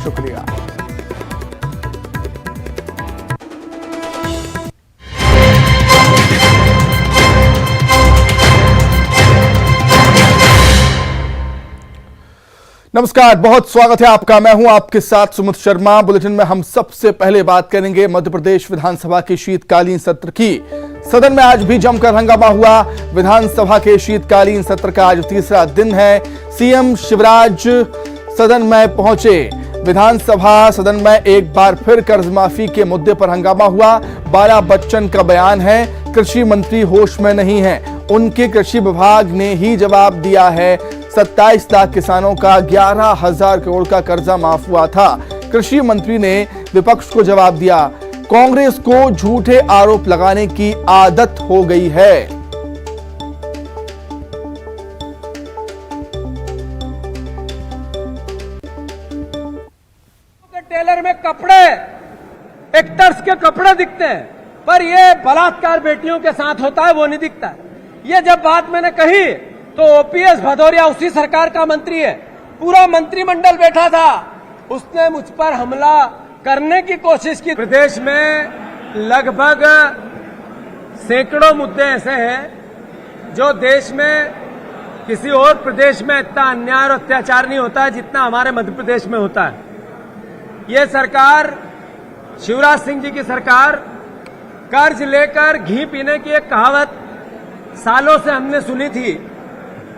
शुक्रिया। नमस्कार, बहुत स्वागत है आपका। मैं हूं आपके साथ सुमित शर्मा। बुलेटिन में हम सबसे पहले बात करेंगे मध्य प्रदेश विधानसभा के शीतकालीन सत्र की। सदन में आज भी जमकर हंगामा हुआ। विधानसभा के शीतकालीन सत्र का आज तीसरा दिन है। सीएम शिवराज सदन में पहुंचे। विधानसभा सदन में एक बार फिर कर्ज माफी के मुद्दे पर हंगामा हुआ। बाला बच्चन का बयान है, कृषि मंत्री होश में नहीं है। उनके कृषि विभाग ने ही जवाब दिया है। 27 लाख किसानों का 11,000 करोड़ का कर्जा माफ हुआ था। कृषि मंत्री ने विपक्ष को जवाब दिया, कांग्रेस को झूठे आरोप लगाने की आदत हो गई है। टेलर में कपड़े एक्टर्स के कपड़े दिखते हैं, पर ये बलात्कार बेटियों के साथ होता है वो नहीं दिखता। ये जब बात मैंने कही तो ओपीएस भदौरिया उसी सरकार का मंत्री है, पूरा मंत्रिमंडल बैठा था, उसने मुझ पर हमला करने की कोशिश की। प्रदेश में लगभग सैकड़ों मुद्दे ऐसे हैं जो देश में किसी और प्रदेश में इतना अन्याय और अत्याचार नहीं होता है जितना हमारे मध्य प्रदेश में होता है। ये सरकार, शिवराज सिंह जी की सरकार, कर्ज लेकर घी पीने की एक कहावत सालों से हमने सुनी थी।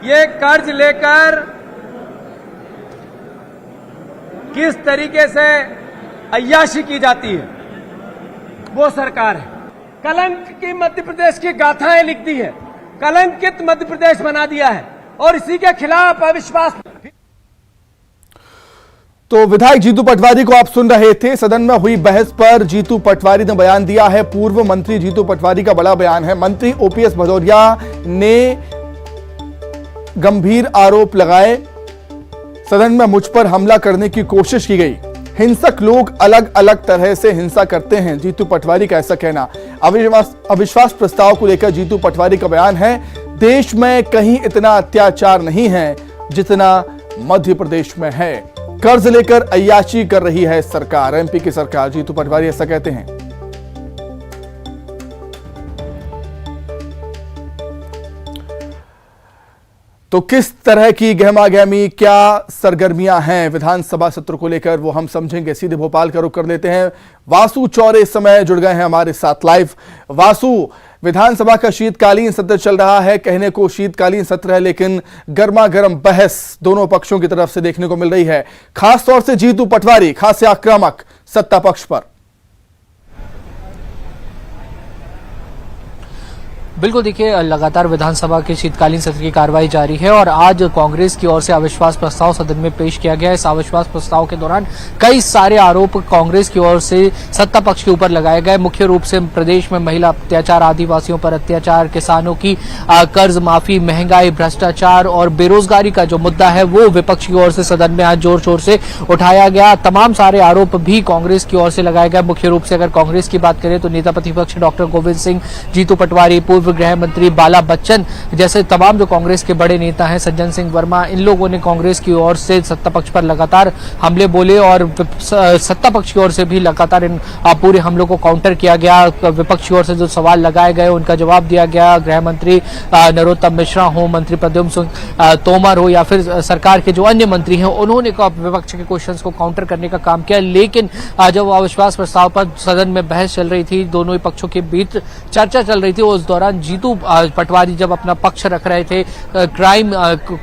ये कर्ज लेकर किस तरीके से अय्याशी की जाती है वो सरकार है। कलंक की मध्य प्रदेश की गाथाएं लिख दी है, कलंकित मध्य प्रदेश बना दिया है और इसी के खिलाफ अविश्वास। तो विधायक जीतू पटवारी को आप सुन रहे थे। सदन में हुई बहस पर जीतू पटवारी ने बयान दिया है। पूर्व मंत्री जीतू पटवारी का बड़ा बयान है। मंत्री ओपीएस भदौरिया ने गंभीर आरोप लगाए। सदन में मुझ पर हमला करने की कोशिश की गई। हिंसक लोग अलग अलग तरह से हिंसा करते हैं, जीतू पटवारी का ऐसा कहना। अविश्वास प्रस्ताव को लेकर जीतू पटवारी का बयान है, देश में कहीं इतना अत्याचार नहीं है जितना मध्य प्रदेश में है। कर्ज लेकर अय्याशी कर रही है सरकार, एमपी की सरकार, जीतू पटवारी ऐसा कहते हैं। तो किस तरह की गहमागहमी, क्या सरगर्मियां हैं विधानसभा सत्र को लेकर, वो हम समझेंगे। सीधे भोपाल का रुख कर लेते हैं। वासु चौरे इस समय जुड़ गए हैं हमारे साथ लाइव। वासु, विधानसभा का शीतकालीन सत्र चल रहा है। कहने को शीतकालीन सत्र है, लेकिन गर्मा गर्म बहस दोनों पक्षों की तरफ से देखने को मिल रही है। खासतौर से जीतू पटवारी खासे आक्रामक सत्ता पक्ष पर। बिल्कुल, देखिए, लगातार विधानसभा के शीतकालीन सत्र की कार्रवाई जारी है और आज कांग्रेस की ओर से अविश्वास प्रस्ताव सदन में पेश किया गया। इस अविश्वास प्रस्ताव के दौरान कई सारे आरोप कांग्रेस की ओर से सत्ता पक्ष के ऊपर लगाए गए। मुख्य रूप से प्रदेश में महिला अत्याचार, आदिवासियों पर अत्याचार, किसानों की कर्ज माफी, महंगाई, भ्रष्टाचार और बेरोजगारी का जो मुद्दा है वो विपक्ष की ओर से सदन में आज जोर शोर से उठाया गया। तमाम सारे आरोप भी कांग्रेस की ओर से लगाए गए। मुख्य रूप से अगर कांग्रेस की बात करें तो नेता प्रतिपक्ष डॉक्टर गोविंद सिंह, जीतू पटवारी, पूर्व गृह मंत्री बाला बच्चन जैसे तमाम जो कांग्रेस के बड़े नेता हैं, सज्जन सिंह वर्मा, इन लोगों ने कांग्रेस की ओर से सत्ता पक्ष पर लगातार हमले बोले और सत्ता पक्ष की ओर से भी लगातार इन पूरे हमलों को काउंटर किया गया। विपक्ष की ओर से जो सवाल लगाए गए उनका जवाब दिया गया। गृह मंत्री नरोत्तम मिश्रा हो, मंत्री प्रद्युम्न सिंह तोमर हो या फिर सरकार के जो अन्य मंत्री हैं, उन्होंने विपक्ष के क्वेश्चंस को काउंटर करने का काम किया। लेकिन जब अविश्वास प्रस्ताव पर सदन में बहस चल रही थी, दोनों ही पक्षों के बीच चर्चा चल रही थी, उस दौरान जीतू पटवारी जब अपना पक्ष रख रहे थे, क्राइम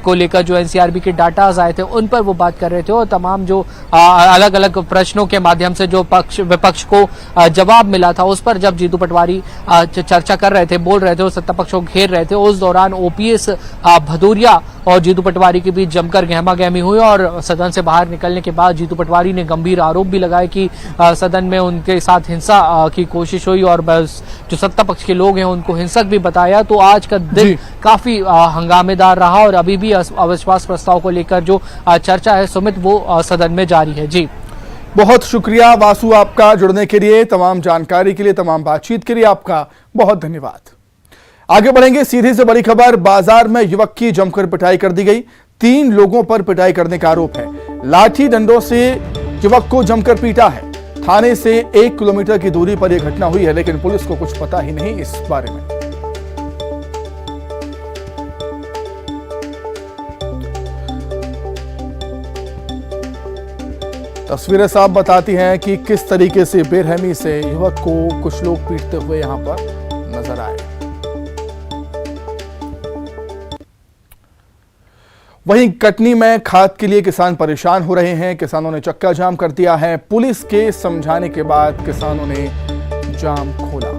को लेकर जो एनसीआरबी के डाटाज आए थे उन पर वो बात कर रहे थे और तमाम जो अलग अलग प्रश्नों के माध्यम से जो विपक्ष को जवाब मिला था उस पर जब जीतू पटवारी चर्चा कर रहे थे, बोल रहे थे और सत्ता पक्ष को घेर रहे थे, उस दौरान ओपीएस भदौरिया और जीतू पटवारी के बीच जमकर गहमागहमी हुई और सदन से बाहर निकलने के बाद जीतू पटवारी ने गंभीर आरोप भी लगाए कि सदन में उनके साथ हिंसा की कोशिश हुई और जो सत्ता पक्ष के लोग हैं उनको हिंसक भी बताया। तो आज का दिन काफी हंगामेदार रहा और अभी भी अविश्वास प्रस्ताव को लेकर जो चर्चा है सुमित वो सदन में जारी है। जी, बहुत शुक्रिया वासु आपका जुड़ने के लिए, तमाम जानकारी के लिए, तमाम बातचीत के लिए आपका बहुत धन्यवाद। आगे बढ़ेंगे, सीधी से बड़ी खबर। बाजार में युवक की जमकर पिटाई कर दी गई। 3 लोगों पर पिटाई करने का आरोप है। लाठी डंडों से युवक को जमकर पीटा है। थाने से 1 किलोमीटर की दूरी पर यह घटना हुई है, लेकिन पुलिस को कुछ पता ही नहीं इस बारे में। तस्वीरें साफ बताती हैं कि किस तरीके से बेरहमी से युवक को कुछ लोग पीटते हुए यहां पर नजर आए। वहीं कटनी में खाद के लिए किसान परेशान हो रहे हैं। किसानों ने चक्का जाम कर दिया है। पुलिस के समझाने के बाद किसानों ने जाम खोला।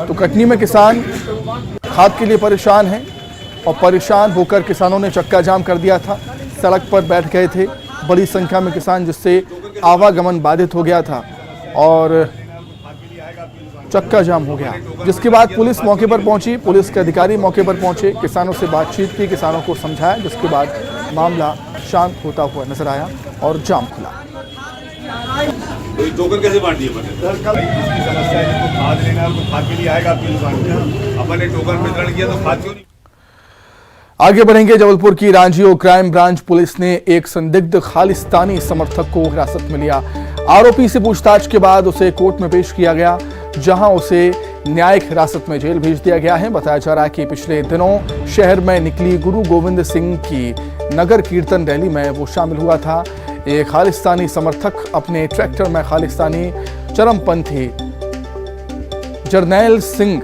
तो कटनी में किसान खाद के लिए परेशान हैं और परेशान होकर किसानों ने चक्का जाम कर दिया था। सड़क पर बैठ गए थे बड़ी संख्या में किसान, जिससे आवागमन बाधित हो गया था और चक्का जाम हो गया, जिसके बाद पुलिस मौके पर पहुंची। पुलिस के अधिकारी मौके पर पहुंचे, किसानों से बातचीत की, किसानों को समझाया, जिसके बाद मामला शांत होता हुआ नजर आया और जाम खुला। टोकन कैसे बांट दिए समस्या है, तो खाद लेना तो खाद के लिए आएगा आपकी दुकान में। अपन ने टोकन वितरण किया तो खाद क्यों नहीं। आगे बढ़ेंगे। जबलपुर की रांझियो क्राइम ब्रांच पुलिस ने एक संदिग्ध खालिस्तानी समर्थक को हिरासत में लिया। आरोपी से पूछताछ के बाद उसे कोर्ट में पेश किया गया, जहां उसे न्यायिक हिरासत में जेल भेज दिया गया है। बताया जा रहा है कि पिछले दिनों शहर में निकली गुरु गोविंद सिंह की नगर कीर्तन रैली में वो शामिल हुआ था। एक खालिस्तानी समर्थक अपने ट्रैक्टर में खालिस्तानी चरमपंथी जरनैल सिंह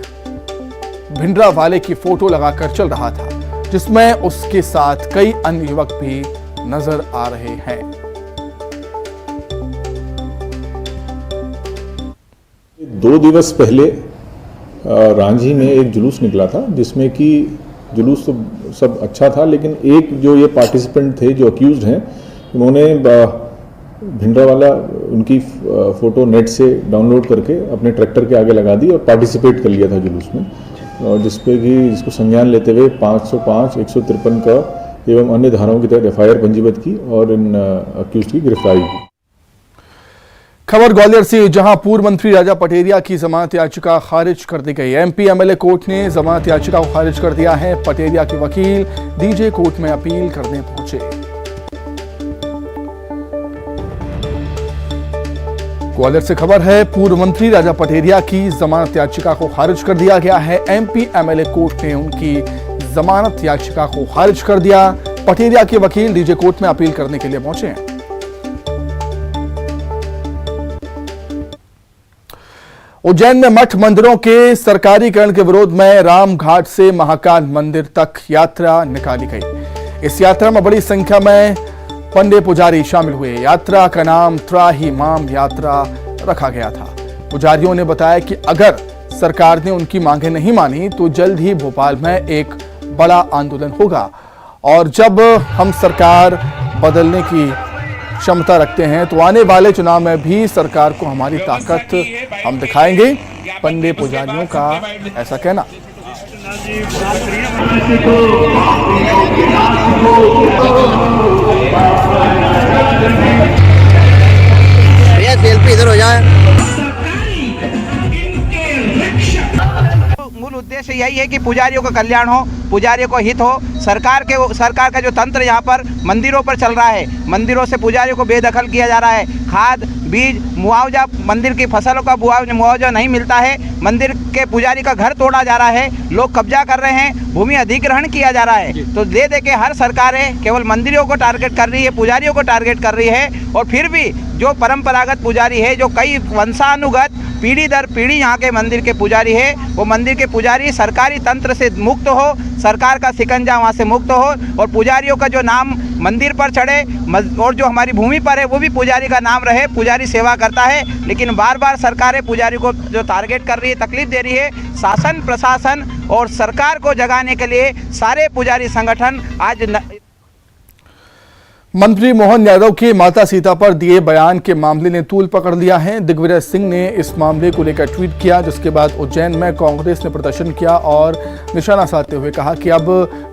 भिंडरावाले की फोटो लगाकर चल रहा था, जिसमें उसके साथ कई अन्य युवक भी नजर आ रहे हैं। दो दिवस पहले रांझी में एक जुलूस निकला था, जिसमें कि जुलूस तो सब अच्छा था, लेकिन एक जो ये पार्टिसिपेंट थे जो अक्यूज्ड हैं, उन्होंने भिंडरावाला उनकी फ़ोटो नेट से डाउनलोड करके अपने ट्रैक्टर के आगे लगा दी और पार्टिसिपेट कर लिया था जुलूस में, और जिसपे कि इसको संज्ञान लेते हुए 505, 153 का एवं अन्य धाराओं के तहत FIR पंजीबद्ध की और इन अक्यूज्ड की गिरफ्तारी की। खबर ग्वालियर से, जहां पूर्व मंत्री राजा पटेरिया की जमानत याचिका खारिज कर दी गई। MP MLA कोर्ट ने जमानत याचिका को खारिज कर दिया है। पटेरिया के वकील DJ कोर्ट में अपील करने पहुंचे। ग्वालियर से खबर है, पूर्व मंत्री राजा पटेरिया की जमानत याचिका को खारिज कर दिया गया है। MP MLA कोर्ट ने उनकी जमानत याचिका को खारिज कर दिया। पटेरिया के वकील DJ कोर्ट में अपील करने के लिए पहुंचे हैं। उज्जैन में मठ मंदिरों के सरकारीकरण के विरोध में रामघाट से महाकाल मंदिर तक यात्रा निकाली गई। इस यात्रा में बड़ी संख्या में पंडे पुजारी शामिल हुए। यात्रा का नाम त्राही माम यात्रा रखा गया था। पुजारियों ने बताया कि अगर सरकार ने उनकी मांगें नहीं मानी तो जल्द ही भोपाल में एक बड़ा आंदोलन होगा, और जब हम सरकार बदलने की क्षमता रखते हैं तो आने वाले चुनाव में भी सरकार को हमारी ताकत हम दिखाएंगे। पंडे पुजारियों का ऐसा कहना। भैया सेल्फी इधर हो जाए। मूल उद्देश्य यही है कि पुजारियों का कल्याण हो, पुजारियों को हित हो। सरकार का जो तंत्र यहाँ पर मंदिरों पर चल रहा है, मंदिरों से पुजारियों को बेदखल किया जा रहा है। खाद, बीज, मुआवजा, मंदिर की फसलों का मुआवजा नहीं मिलता है। मंदिर के पुजारी का घर तोड़ा जा रहा है, लोग कब्जा कर रहे हैं, भूमि अधिग्रहण किया जा रहा है। तो दे के हर सरकारें केवल मंदिरों को टारगेट कर रही है, पुजारियों को टारगेट कर रही है। और फिर भी जो परंपरागत पुजारी है, जो कई वंशानुगत पीढ़ी दर पीढ़ी यहाँ के मंदिर के पुजारी है, वो मंदिर के पुजारी सरकारी तंत्र से मुक्त हो, सरकार का शिकंजा वहाँ से मुक्त हो, और पुजारियों का जो नाम मंदिर पर चढ़े और जो हमारी भूमि पर है वो भी पुजारी का नाम रहे। पुजारी सेवा करता है, लेकिन बार बार सरकारें पुजारी को जो टारगेट कर रही है, तकलीफ दे रही है। शासन, प्रशासन और सरकार को जगाने के लिए सारे पुजारी संगठन आज मंत्री मोहन यादव के माता सीता पर दिए बयान के मामले ने तूल पकड़ लिया है। दिग्विजय सिंह ने इस मामले को लेकर ट्वीट किया, जिसके बाद उज्जैन में कांग्रेस ने प्रदर्शन किया और निशाना साधते हुए कहा कि अब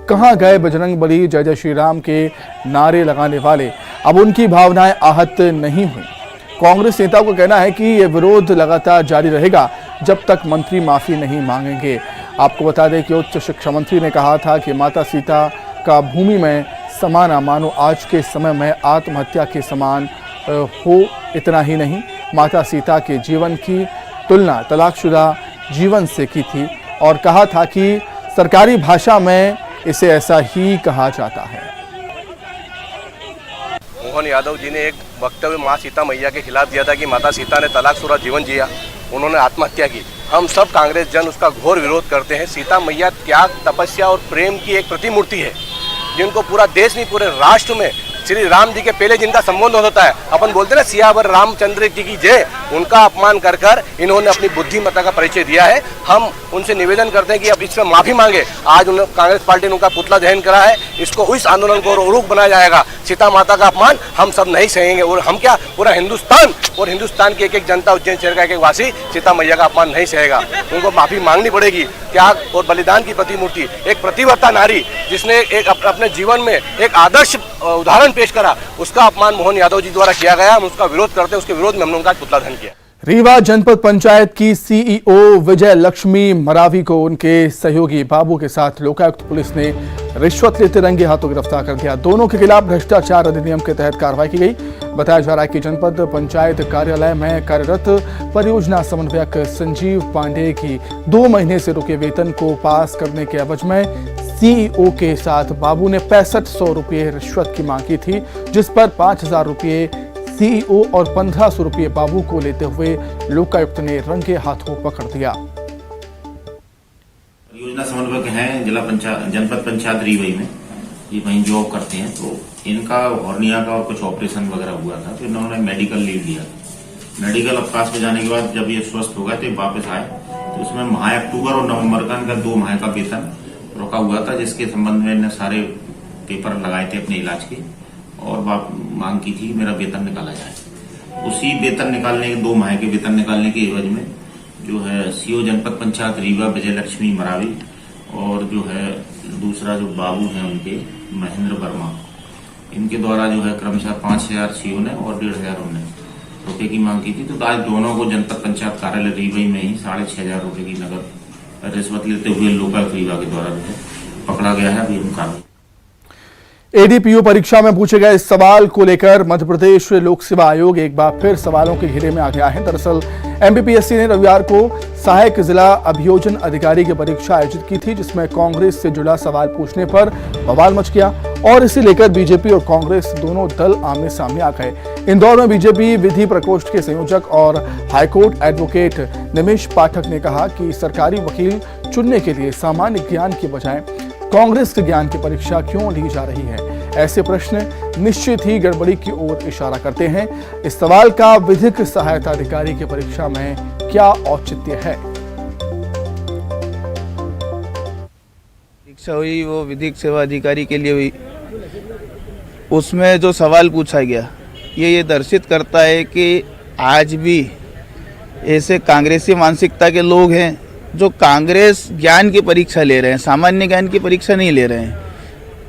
कहां गए बजरंगबली, जय जय श्री राम के नारे लगाने वाले। अब उनकी भावनाएं आहत नहीं हुई। कांग्रेस नेताओं का कहना है कि यह विरोध लगातार जारी रहेगा जब तक मंत्री माफी नहीं मांगेंगे। आपको बता दें कि उच्च शिक्षा मंत्री ने कहा था कि माता सीता का भूमि में समाना मानो आज के समय में आत्महत्या के समान हो। इतना ही नहीं, माता सीता के जीवन की तुलना तलाकशुदा जीवन से की थी और कहा था कि सरकारी भाषा में इसे ऐसा ही कहा जाता है। मोहन यादव जी ने एक वक्तव्य माँ सीता मैया के खिलाफ दिया था कि माता सीता ने तलाकशुदा जीवन जिया, उन्होंने आत्महत्या की। हम सब कांग्रेस जन उसका घोर विरोध करते हैं। सीता मैया त्याग, तपस्या और प्रेम की एक प्रतिमूर्ति है, जिनको पूरा देश नहीं पूरे राष्ट्र में श्री राम जी के पहले जिनका संबोधन होता है, अपन बोलते हैं ना सियावर रामचंद्र जी की जय, उनका अपमान कर कर इन्होंने अपनी बुद्धिमत्ता का परिचय दिया है। हम उनसे निवेदन करते हैं कि अब इसमें माफी मांगे। आज उन्होंने कांग्रेस पार्टी ने उनका पुतला दहन करा है, इसको इस आंदोलन को रोक बनाया जाएगा। सीता माता का अपमान हम सब नहीं सहेंगे और हम क्या पूरा हिंदुस्तान और हिंदुस्तान की एक एक जनता, उज्जैन शहर का एक एक वासी सीता मैया का अपमान नहीं सहेगा। उनको माफी मांगनी पड़ेगी। त्याग और बलिदान की प्रतिमूर्ति, एक प्रतिव्रता नारी जिसने एक अपने जीवन में एक आदर्श उदाहरण पेश करा, उसका अपमान मोहन यादव जी द्वारा किया गया। हम उसका विरोध करते हैं, उसके विरोध में हमने उनका पुतला दहन किया। रीवा जनपद पंचायत की सीईओ विजय लक्ष्मी मरावी को उनके सहयोगी बाबू के साथ लोकायुक्त पुलिस ने रिश्वत लेते रंगे हाथों गिरफ्तार कर दिया। दोनों के खिलाफ भ्रष्टाचार अधिनियम के तहत कार्रवाई की गई। बताया जा रहा है कि जनपद पंचायत कार्यालय में कार्यरत परियोजना समन्वयक संजीव पांडे की 2 महीने से रुके वेतन को पास करने के एवज में सीईओ के साथ बाबू ने 6500 रुपये रिश्वत की मांग की थी, जिस पर 5000 रुपये सीईओ और 1500 रुपये बाबू को लेते हुए लोकायुक्त ने रंगे हाथों पकड़ दिया। परियोजना समन्वयक हैं जिला पंचायत जनपद पंचायत रीवा में, ये वहीं जॉब करते हैं। तो इनका हॉर्निया का और कुछ ऑपरेशन वगैरह हुआ था, तो इन्होंने मेडिकल लीव लिया। मेडिकल अवकाश में जाने के बाद जब ये स्वस्थ हो गए तो वापस आए, तो उसमें माह अक्टूबर और नवंबर का इनका 2 माह का वेतन रोका हुआ था, जिसके संबंध में इन्हें सारे पेपर लगाए थे अपने इलाज के और मांग की थी मेरा वेतन निकाला जाए। उसी वेतन निकालने के 2 माह के वेतन निकालने के एवज में जो है सीओ जनपद पंचायत रीवा विजय लक्ष्मी मरावी और जो है दूसरा जो बाबू हैं उनके महेंद्र वर्मा, इनके द्वारा जो है क्रमशः 5000 सीओ ने और 1500 उन्होंने रुपए की मांग की थी। तो आज दोनों को जनपद पंचायत कार्यालय रीवा में ही 6500 रुपए की नगद रिश्वत लेते हुए लोकायुक्त रीवा के द्वारा जो है पकड़ा गया है। अभी हम कार्रवाई एडीपीओ परीक्षा में पूछे गए इस सवाल को लेकर मध्य प्रदेश लोक सेवा आयोग एक बार फिर सवालों के घेरे में आ गया है। दरअसल एमपीपीएससी ने रविवार को सहायक जिला अभियोजन अधिकारी की परीक्षा आयोजित की थी, जिसमें कांग्रेस से जुड़ा सवाल पूछने पर बवाल मच गया और इसे लेकर बीजेपी और कांग्रेस दोनों दल आमने सामने आ गए। इंदौर में बीजेपी विधि प्रकोष्ठ के संयोजक और हाईकोर्ट एडवोकेट निमेश पाठक ने कहा कि सरकारी वकील चुनने के लिए सामान्य ज्ञान के बजाय कांग्रेस के ज्ञान की परीक्षा क्यों ली जा रही है। ऐसे प्रश्न निश्चित ही गड़बड़ी की ओर इशारा करते हैं। इस सवाल का विधिक सहायता अधिकारी की परीक्षा में क्या औचित्य है। परीक्षा हुई वो विधिक सेवा अधिकारी के लिए हुई, उसमें जो सवाल पूछा गया ये दर्शित करता है कि आज भी ऐसे कांग्रेसी मानसिकता के लोग हैं जो कांग्रेस ज्ञान की परीक्षा ले रहे हैं, सामान्य ज्ञान की परीक्षा नहीं ले रहे हैं।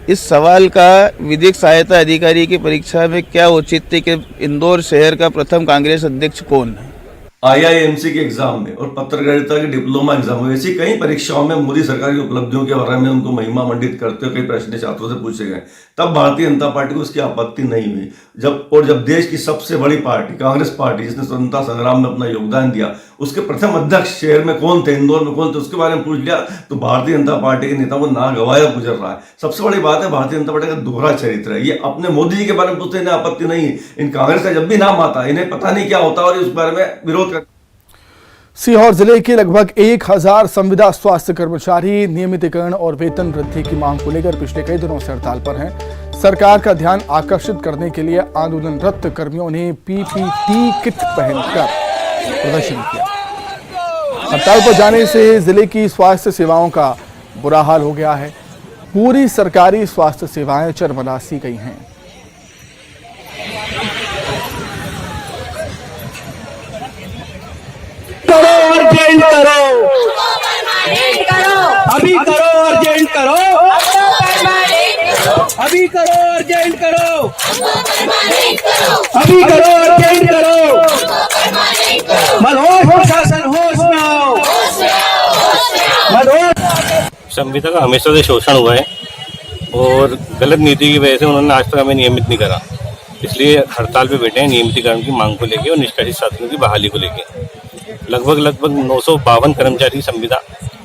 इस सवाल का विधिक सहायता अधिकारी की परीक्षा में क्या औचित्य कि इंदौर शहर का प्रथम कांग्रेस अध्यक्ष कौन है। आईआईएमसी के एग्जाम में और पत्रकारिता के डिप्लोमा एग्जाम में ऐसी कई परीक्षाओं में मोदी सरकार की उपलब्धियों के बारे में उनको महिमा मंडित करते हुए कई प्रश्न छात्रों से पूछे गए। तब भारतीय जनता पार्टी को उसकी आपत्ति नहीं हुई। जब देश की सबसे बड़ी पार्टी कांग्रेस पार्टी जिसने स्वतंत्रता संग्राम में अपना योगदान दिया, उसके प्रथम अध्यक्ष शहर में कौन थे, इंदौर में कौन थे, उसके बारे में पूछ लिया तो भारतीय जनता पार्टी के नेता को ना गवाया गुजर रहा है। सबसे बड़ी बात है भारतीय जनता पार्टी का दोहरा चरित्र है। ये अपने मोदी जी के बारे में पूछते इन्हें आपत्ति नहीं है, इन कांग्रेस का जब भी नाम आता इन्हें पता नहीं क्या होता और इस बारे में विरोध कर। सीहोर जिले के लगभग 1000 संविदा स्वास्थ्य कर्मचारी नियमितीकरण और वेतन वृद्धि की मांग को लेकर पिछले कई दिनों से हड़ताल पर हैं। सरकार का ध्यान आकर्षित करने के लिए आंदोलनरत कर्मियों ने पीपीटी किट पहनकर प्रदर्शन किया। हड़ताल पर जाने से जिले की स्वास्थ्य सेवाओं का बुरा हाल हो गया है। पूरी सरकारी स्वास्थ्य सेवाएं चरमरासी गई हैं। अर्जेंट करो, अभी करो, अर्जेंट करो, अभी करो, अर्जेंट करो, अभी करो, अर्जेंट करो। मनोज प्रशासन होश में आओ, मनोज संविदा का हमेशा से शोषण हुआ है और गलत नीति की वजह से उन्होंने आज तक हमें नियमित नहीं करा, इसलिए हड़ताल पे बैठे हैं नियमितीकरण की मांग को लेकर और निष्कासित साथियों की बहाली को लेकर। लगभग 952 कर्मचारी संविदा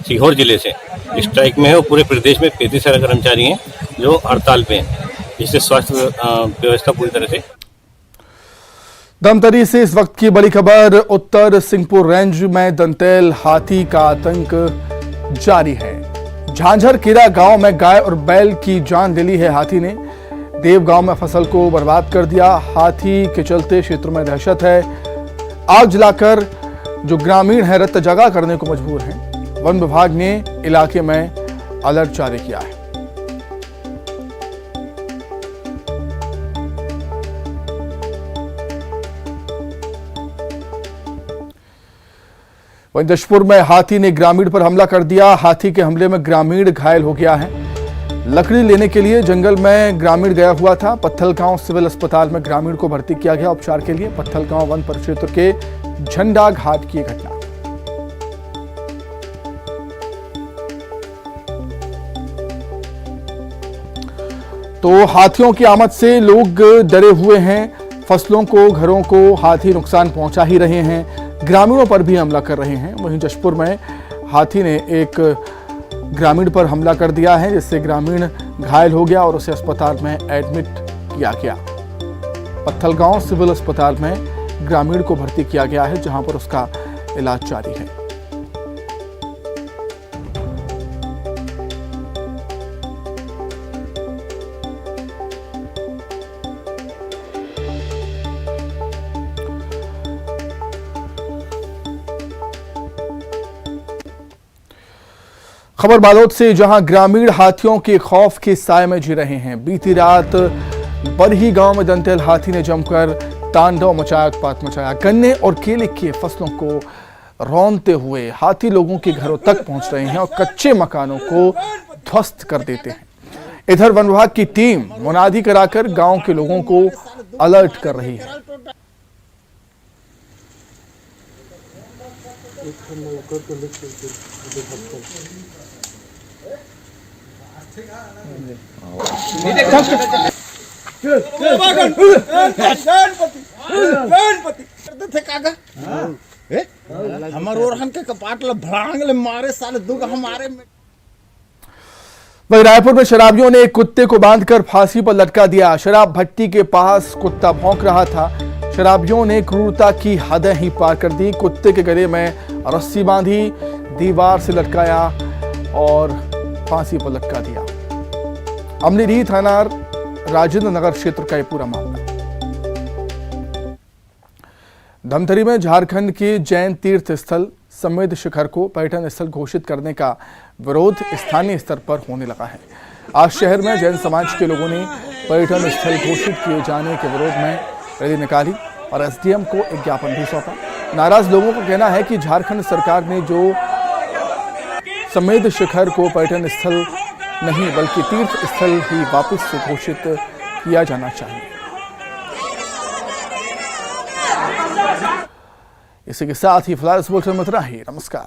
सीहोर जिले से स्ट्राइक में है और पूरे प्रदेश में 35,000 कर्मचारी हैं जो हड़ताल पे हैं, जिससे स्वास्थ्य व्यवस्था पूरी तरह से। धमतरी से इस वक्त की बड़ी खबर। उत्तर सिंहपुर रेंज में दंतैल हाथी का आतंक जारी है। झांझर कीरा गांव में गाय और बैल की जान ले ली है हाथी ने। देव गांव में फसल को बर्बाद कर दिया। हाथी के चलते क्षेत्र में दहशत है। आग जलाकर जो ग्रामीण है रत्त जगा करने को मजबूर हैं। वन विभाग ने इलाके में अलर्ट जारी किया है। वहीं जशपुर में हाथी ने ग्रामीण पर हमला कर दिया। हाथी के हमले में ग्रामीण घायल हो गया है। लकड़ी लेने के लिए जंगल में ग्रामीण गया हुआ था। पत्थलगांव सिविल अस्पताल में ग्रामीण को भर्ती किया गया उपचार के लिए। पत्थलगांव वन परिक्षेत्र के झंडा घाट की घटना। तो हाथियों की आमद से लोग डरे हुए हैं। फसलों को, घरों को हाथी नुकसान पहुंचा ही रहे हैं। ग्रामीणों पर भी हमला कर रहे हैं। वहीं जशपुर में हाथी ने एक ग्रामीण पर हमला कर दिया है, जिससे ग्रामीण घायल हो गया और उसे अस्पताल में एडमिट किया गया। पत्थलगांव सिविल अस्पताल में ग्रामीण को भर्ती किया गया है, जहां पर उसका इलाज जारी है। खबर बालोद से, जहां ग्रामीण हाथियों के खौफ के साए में जी रहे हैं। बीती रात बरही गांव में दंतैल हाथी ने जमकर तांडव मचाया, उत्पात मचाया। गन्ने और केले की फसलों को रौंदते हुए हाथी लोगों के घरों तक पहुंच रहे हैं और कच्चे मकानों को ध्वस्त कर देते हैं। इधर वन विभाग की टीम मुनादी कराकर गांव के लोगों को अलर्ट कर रही है। हमारे ओरहन के कपाट भड़ांग मारे साले दुग हमारे में। वहीं रायपुर में शराबियों ने एक कुत्ते को बांधकर फांसी पर लटका दिया। शराब भट्टी के पास कुत्ता भौंक रहा था। शराबियों ने क्रूरता की हदें ही पार कर दी। कुत्ते के गले में रस्सी बांधी, दीवार से लटकाया और फांसी पर लटका दिया। अमलीडीह थाना राजेंद्र नगर क्षेत्र का यह पूरा मामला। धमतरी में झारखंड के जैन तीर्थ स्थल समेध शिखर को पर्यटन स्थल घोषित करने का विरोध स्थानीय स्तर पर होने लगा है। आज शहर में जैन समाज के लोगों ने पर्यटन स्थल घोषित किए जाने के विरोध में रैली निकाली और एसडीएम को एक ज्ञापन भी सौंपा। नाराज लोगों का कहना है कि झारखंड सरकार ने जो समेध शिखर को पर्यटन स्थल नहीं बल्कि तीर्थ स्थल ही वापस से घोषित किया जाना चाहिए। इसी के साथ ही फिलहाल इस बुलेटिन में इतना ही। नमस्कार।